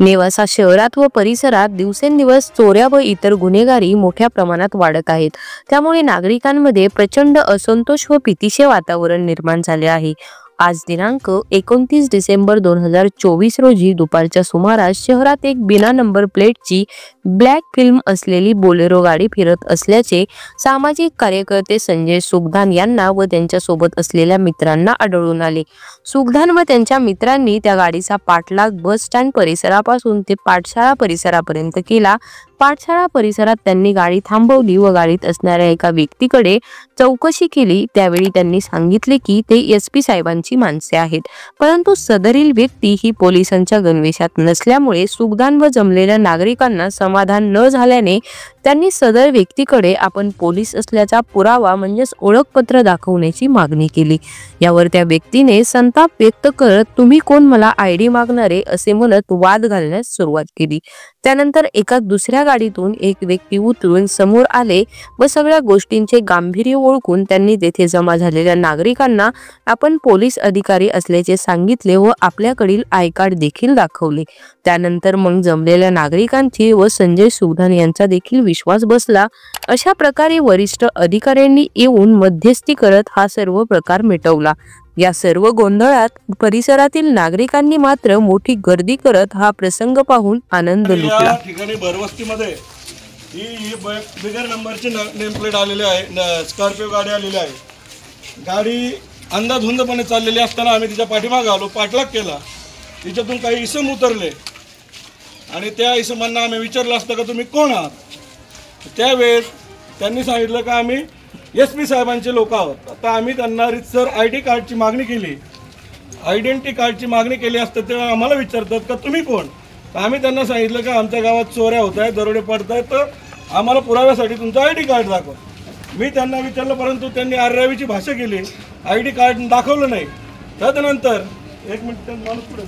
नेवासा शहरात व परिसरात दिवसेंदिवस चोऱ्या व इतर गुन्हेगारी मोठ्या प्रमाणात वाढत आहेत। त्यामुळे नागरिकांमध्ये प्रचंड असंतोष व भीतीचे वातावरण निर्माण झाले आहे। आज दिनांक 29 डिसेंबर 2024 रोजी दुपारच्या सुमारास शहरात एक बिना नंबर प्लेटची ब्लॅक फिल्म असलेली बोलेरो गाडी फिरत असल्याचे सामाजिक कार्यकर्ते संजय सुगधान यांना व त्यांच्या सोबत असलेल्या मित्रांना आढळून आले। सुगधान व त्यांच्या मित्रांनी त्या गाडीचा पाठलाग बस स्टँड परिसरापासून ते पाठशाळा परिसरापर्यंत केला। पाठशाळा परिसरात त्यांनी गाडी थांबवली व गाडीत असणाऱ्या एका व्यक्तीकडे चौकशी केली। त्यावेळी त्यांनी सांगितले की ते एसपी साहेबांची माणसे आहेत, परंतु सदरील व्यक्ती ही पोलिसांच्या गणवेशात नसल्यामुळे सुगधान व जमलेल्या नागरिकांना समाधान न झाल्याने त्यांनी सदर व्यक्तीकडे आपण पोलीस असल्याचा पुरावा म्हणजेच ओळखपत्र दाखवण्याची मागणी केली। यावर त्या व्यक्तीने संताप व्यक्त करत तुम्ही कोण, मला आयडी मागणारे असे म्हणत वाद घालण्यास सुरुवात केली। त्यानंतर एका दुसऱ्या गाडीतून एक व्यक्ती उतरून समोर आले व सगळ्या गोष्टींचे गांभीर्य ओळखून त्यांनी तेथे जमा झालेल्या नागरिकांना आपण पोलीस अधिकारी असल्याचे सांगितले व आपल्याकडील आय कार्ड देखील दाखवले। त्यानंतर मग जमलेल्या नागरिकांची व संजय सुगधान यांचा देखील विश्वास बसला। अशा प्रकारे वरिष्ठ अधिकाऱ्यांनी येऊन मध्यस्थी करत हा सर्व प्रकार मिटवला। या सर्व गोंधळात परिसरातील नागरिकांनी मात्र मोठी गर्दी करत हा प्रसंग पाहून आनंद लुटला। या ठिकाणी भरवस्तीमध्ये ही बिगर नंबरची नेम प्लेट आलेली आहे, स्कॉर्पिओ गाडी आलेली आहे। गाडी अंधाधुंदपणे चाललेली असताना आम्ही तिच्या पाठीमागे आलो, पाठलाग केला। तिच्यातून काही इसम उतरले आणि त्या इसमांना आम्ही विचारलं असतं का तुम्ही कोण आहात। त्यावेळेस त्यांनी सांगितलं का आम्ही एसपी साहेबांचे लोक आहोत। आता आम्ही त्यांना रितसर आयडी कार्डची मागणी केली, आयडेंटिटी कार्डची मागणी केली असतं तेव्हा आम्हाला विचारतात का तुम्ही कोण। तर आम्ही त्यांना सांगितलं का आमच्या गावात चोऱ्या होत आहेत, दरोडे पडत आहेत, तर आम्हाला पुराव्यासाठी तुमचं आयडी कार्ड दाखवा। मी त्यांना विचारलं परंतु त्यांनी आर्यावीची भाषा केली, आयडी कार्ड दाखवलं नाही। त्यानंतर एक मिनिट माणूस पुढे